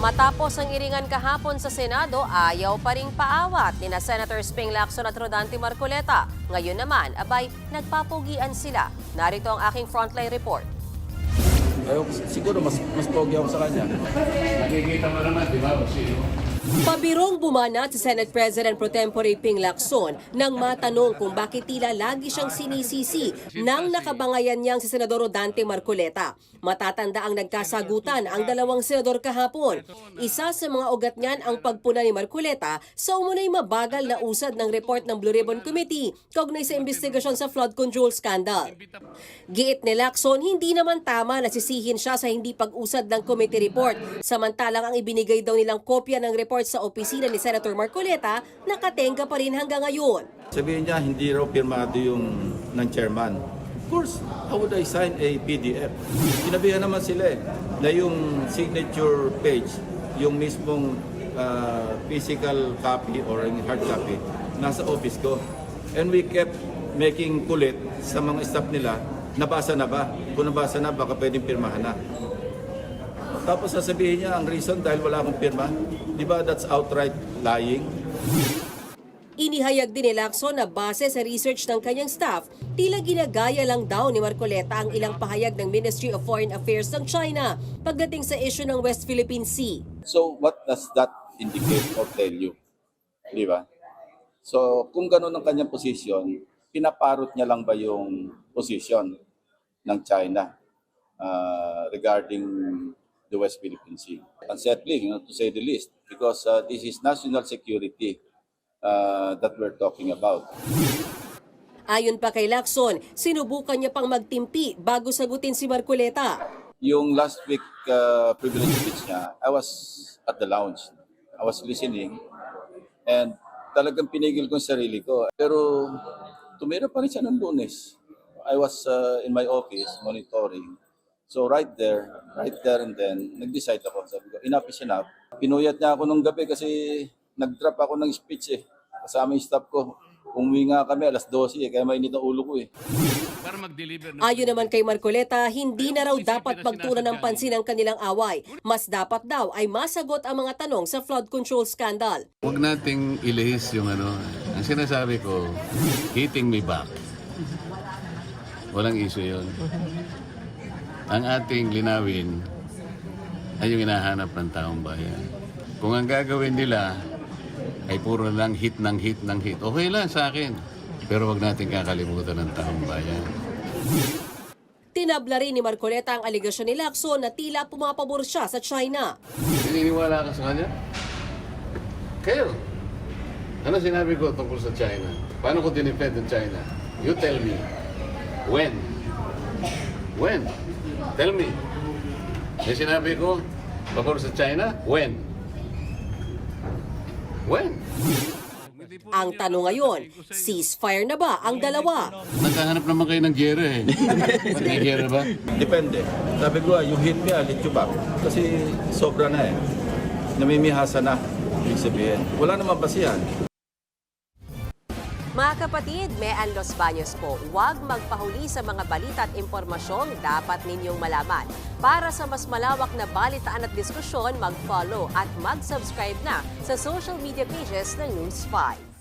Matapos ang iringan kahapon sa Senado, ayaw pa ring paawat ni Senator Ping Lacson at Rodante Marcoleta. Ngayon naman, abay, nagpapugian sila. Narito ang aking frontline report. Siguro mas pogi ako sa kanya. Nakikita mo naman, di ba? Pabirong bumanat si Senate President Pro Tempore Ping Lacson nang matanong kung bakit tila lagi siyang sinisisi nang nakabangayan niyang si Senador Rodante Marcoleta. Matatanda ang nagkasagutan ang dalawang senador kahapon. Isa sa mga ugat niyan ang pagpuna ni Marcoleta sa umunay mabagal na usad ng report ng Blue Ribbon Committee kaugnay sa investigasyon sa flood control scandal. Giit ni Lacson, hindi naman tama na sisihin siya sa hindi pag-usad ng committee report. Samantalang ang ibinigay daw nilang kopya ng report sa opisina ni Senator Marcoleta, nakatenga pa rin hanggang ngayon. Sabihin niya, hindi raw pirmado yung ng chairman. Of course, how would I sign a PDF? Sinabihan naman sila na yung signature page, yung mismong physical copy or hard copy, nasa office ko. And we kept making kulit sa mga staff nila, nabasa na ba? Kung nabasa na, baka pwedeng pirmahan na. Tapos sasabihin niya ang reason dahil wala akong pirma. Di ba that's outright lying? Inihayag din ni Lacson na base sa research ng kanyang staff, tila ginagaya lang daw ni Marcoleta ang ilang pahayag ng Ministry of Foreign Affairs ng China pagdating sa issue ng West Philippine Sea. So what does that indicate or tell you? Di ba? So kung gano'n ang kanyang posisyon, pinaparot niya lang ba yung posisyon ng China regarding the West Philippine Sea? Unsettling, to say the least, because this is national security that we're talking about. Ayon pa kay Lacson, sinubukan niya pang magtimpi bago sagutin si Marcoleta. Yung last week privilege speech niya, I was at the lounge. I was listening and talagang pinigil ko yung sarili ko. Pero tumira pa rin siya ng Lunes. I was in my office monitoring. So right there and then, nag-decide ako. Sabi ko, enough is enough. Pinuyat niya ako nung gabi kasi nag-drop ako ng speech kasama yung staff ko. Umuwi nga kami alas 12 kaya mainit ang ulo ko Para mag-deliver Ayon naman kay Marcoleta, hindi na raw dapat pagtuunan ng pansin ang kanilang away. Mas dapat daw ay masagot ang mga tanong sa flood control scandal. Huwag nating ilihis yung ang sinasabi ko, hitting me back. Walang issue yun. Ang ating linawin ay yung hinahanap ng taong bayan. Kung ang gagawin nila ay puro lang hit ng hit ng hit, okay lang sa akin. Pero wag natin kakalimutan ng taong bayan. Tinabla rin ni Marcoleta ang aligasyon ni Lacson na tila pumapabor siya sa China. Naniniwala ka sa kanya? Kayo. Ano sinabi ko tungkol sa China? Paano ko dinefend ng China? You tell me. When? When? Tell me. May sinabi ko, pabor sa China? When? When? Ang tanong ngayon, ceasefire na ba ang dalawa? Naghahanap naman kayo ng gera May gera ba? Depende. Sabi ko, you hit me, I'll hit you back. Kasi sobra na namimihasa na. Ibig sabihin. Wala naman basihan. Mga kapatid, Mean Los Baños po, huwag magpahuli sa mga balita at impormasyong dapat ninyong malaman. Para sa mas malawak na balitaan at diskusyon, mag-follow at mag-subscribe na sa social media pages ng News 5.